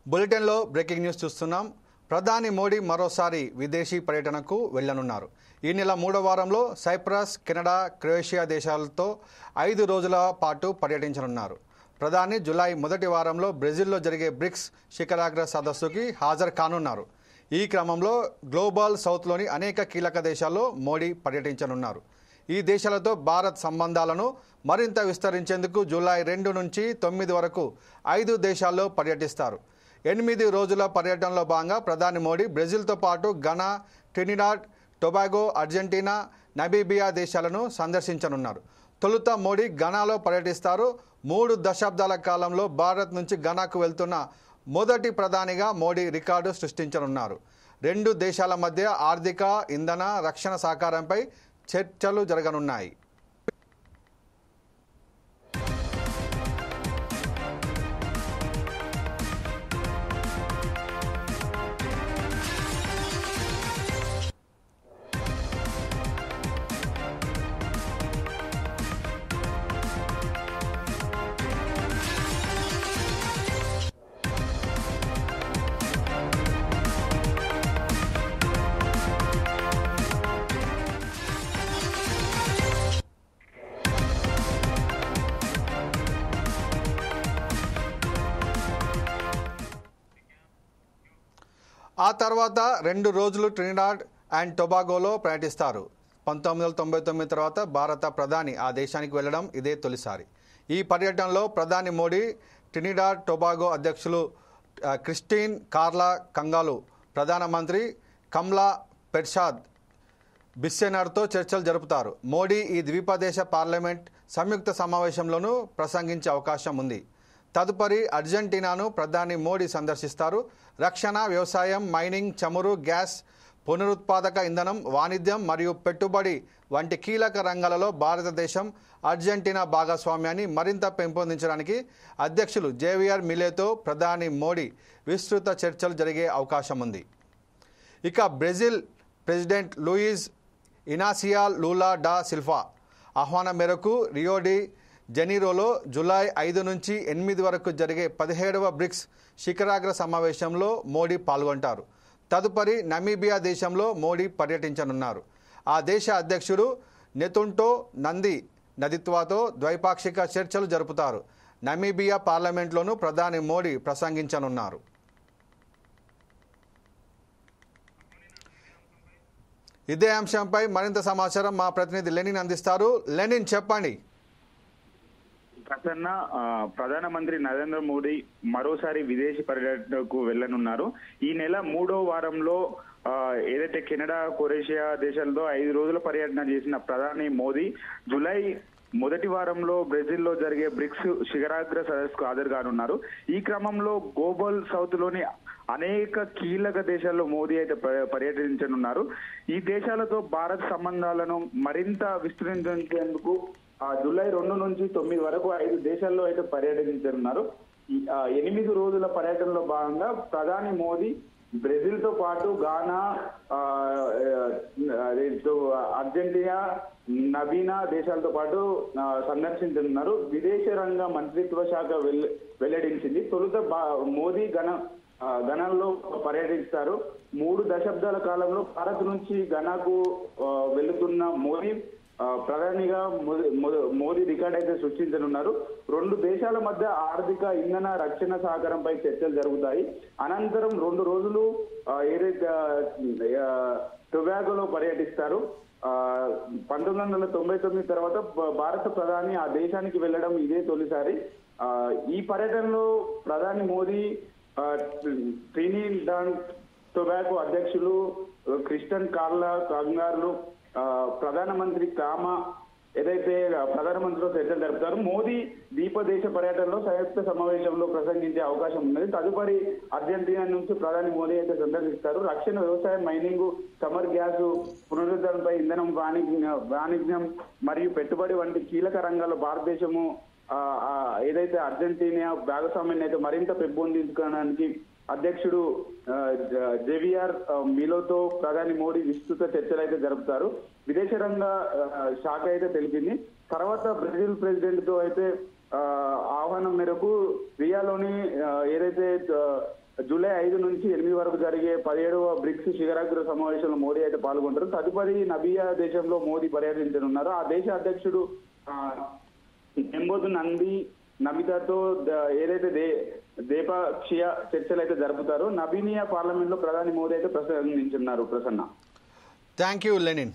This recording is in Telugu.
బులెటిన్లో బ్రేకింగ్ న్యూస్ చూస్తున్నాం. ప్రధాని మోడీ మరోసారి విదేశీ పర్యటనకు వెళ్లనున్నారు. ఈ నెల 3వ వారంలో సైప్రస్, కెనడా, క్రొయేషియా దేశాలతో 5 రోజుల పాటు పర్యటించనున్నారు. ప్రధాని జూలై మొదటి వారంలో బ్రెజిల్లో జరిగే బ్రిక్స్ శిఖరాగ్ర సదస్సుకి హాజరు కానున్నారు. ఈ క్రమంలో గ్లోబల్ సౌత్లోని అనేక కీలక దేశాల్లో మోడీ పర్యటించనున్నారు. ఈ దేశాలతో భారత్ సంబంధాలను మరింత విస్తరించేందుకు జూలై 2 నుంచి 9 వరకు 5 దేశాల్లో పర్యటిస్తారు. 8 రోజుల పర్యటనలో భాగంగా ప్రధాని మోడీ బ్రెజిల్తో పాటు Ghana, Trinidad Tobago, Argentina, Namibia దేశాలను సందర్శించనున్నారు. తొలుత మోడీ ఘనాలో పర్యటిస్తారు. 3 దశాబ్దాల కాలంలో భారత్ నుంచి ఘనాకు వెళ్తున్న మొదటి ప్రధానిగా మోడీ రికార్డు సృష్టించనున్నారు. 2 దేశాల మధ్య ఆర్థిక, ఇంధన, రక్షణ సహకారంపై చర్చలు జరగనున్నాయి. ఆ తర్వాత 2 రోజులు ట్రినిడాడ్ అండ్ టొబాగోలో పర్యటిస్తారు. 1999 తర్వాత భారత ప్రధాని ఆ దేశానికి వెళ్లడం ఇదే తొలిసారి. ఈ పర్యటనలో ప్రధాని మోడీ ట్రినిడాడ్ టొబాగో అధ్యక్షులు క్రిస్టిన్ కార్లా కంగాలు, ప్రధానమంత్రి కమ్లా పెర్షాద్ బిస్సెనర్తో చర్చలు జరుపుతారు. మోడీ ఈ ద్వీపదేశ పార్లమెంట్ సంయుక్త సమావేశంలోనూ ప్రసంగించే అవకాశం ఉంది. తదుపరి అర్జెంటీనాను ప్రధాని మోడీ సందర్శిస్తారు. రక్షణ, వ్యవసాయం, మైనింగ్, చమురు, గ్యాస్, పునరుత్పాదక ఇంధనం, వాణిజ్యం మరియు పెట్టుబడి వంటి కీలక రంగాలలో భారతదేశం, అర్జెంటీనా భాగస్వామ్యాన్ని మరింత పెంపొందించడానికి అధ్యక్షులు జేవియర్ మిలేతో ప్రధాని మోడీ విస్తృత చర్చలు జరిగే అవకాశం ఉంది. ఇక Brazil president Luiz Inacio Lula da Silva ఆహ్వానం మేరకు రియో డి జనీరోలో జూలై 5 నుంచి 8 వరకు జరిగే 17వ బ్రిక్స్ శిఖరాగ్ర సమావేశంలో మోడీ పాల్గొంటారు. తదుపరి నమీబియా దేశంలో మోడీ పర్యటించనున్నారు. ఆ దేశ అధ్యక్షుడు నెతుంటో నంది నదిత్వాతో ద్వైపాక్షిక చర్చలు జరుపుతారు. నమీబియా పార్లమెంట్లోనూ ప్రధాని మోడీ ప్రసంగించనున్నారు. ఇదే అంశంపై మరింత సమాచారం మా ప్రతినిధి లెనిన్ అందిస్తారు. లెనిన్, చెప్పండి. ప్రసన్న, ప్రధానమంత్రి నరేంద్ర మోడీ మరోసారి విదేశీ పర్యటనకు వెళ్లనున్నారు. ఈ నెల 3వ వారంలో ఏదైతే కెనడా, క్రొయేషియా దేశాలతో 5 రోజుల పర్యటన చేసిన ప్రధాని మోదీ జూలై మొదటి వారంలో బ్రెజిల్లో జరిగే బ్రిక్స్ శిఖరాగ్ర సదస్సుకు హాజరు కానున్నారు. ఈ క్రమంలో గ్లోబల్ సౌత్ లోని అనేక కీలక దేశాల్లో మోదీ అయితే పర్యటించనున్నారు. ఈ దేశాలతో భారత్ సంబంధాలను మరింత విస్తరించేందుకు జూలై 2 నుంచి 9 వరకు 5 దేశాల్లో అయితే పర్యటించనున్నారు. 8 రోజుల పర్యటనలో భాగంగా ప్రధాని మోదీ బ్రెజిల్ తో పాటు ఘనా, అర్జెంటీనా, నమీబియా దేశాలతో పాటు సందర్శించనున్నారు. విదేశాంగ మంత్రిత్వ శాఖ వెల్లడించింది. తొలుత మోదీ ఘనాలో పర్యటిస్తారు. 3 దశాబ్దాల కాలంలో భారత్ నుంచి ఘనాకు వెళుతున్న మోదీ ప్రధానిగా మోదీ రికార్డ్ అయితే సృష్టించనున్నారు. 2 దేశాల మధ్య ఆర్థిక, ఇంధన, రక్షణ సహకారంపై చర్చలు జరుగుతాయి. అనంతరం 2 రోజులు ఏదైతే టొబాగోలో పర్యటిస్తారు. 1999 తర్వాత భారత ప్రధాని ఆ దేశానికి వెళ్లడం ఇదే తొలిసారి. ఈ పర్యటనలో ప్రధాని మోదీ ట్రినిడాడ్ టొబాగో అధ్యక్షులు క్రిస్టిన్ కార్లా కంగాలు, ప్రధానమంత్రి కామా ఏదైతే ప్రధానమంత్రితో చర్చలు జరుపుతారు. మోదీ ద్వీపదేశ పర్యటనలో సంయుక్త సమావేశంలో ప్రసంగించే అవకాశం ఉన్నది. తదుపరి అర్జెంటీనా నుంచి ప్రధాని మోదీ అయితే సందర్శిస్తారు. రక్షణ, వ్యవసాయం, మైనింగ్, సమర్ గ్యాస్, పునరుద్ధరణపై ఇంధనం, వాణిజ్యం మరియు పెట్టుబడి వంటి కీలక రంగాల్లో భారతదేశము ఏదైతే అర్జెంటీనా భాగస్వామ్యాన్ని అయితే మరింత పెంపొందించుకోవడానికి అధ్యక్షుడు జేవియర్ మిలోతో ప్రధాని మోడీ విస్తృత చర్చలు అయితే జరుపుతారు. విదేశాంగ శాఖ అయితే తెలిపింది. తర్వాత బ్రెజిల్ ప్రెసిడెంట్ తో అయితే ఆహ్వానం మేరకు రియాలోని ఏదైతే జూలై 5 నుంచి 8 వరకు జరిగే 17వ బ్రిక్స్ శిఖరాగ్ర సమావేశంలో మోదీ అయితే పాల్గొంటారు. తదుపరి నబియా దేశంలో మోదీ పర్యటించనున్నారు. ఆ దేశ అధ్యక్షుడు ఎంబోదు నంది నమితాతో ఏదైతే ద్వైపాక్షిక చర్చలు అయితే జరుపుతారో నబీనియా పార్లమెంట్ లో ప్రధాని మోదీ అయితే ప్రసంగించున్నారు. ప్రసన్న. Thank you Lenin.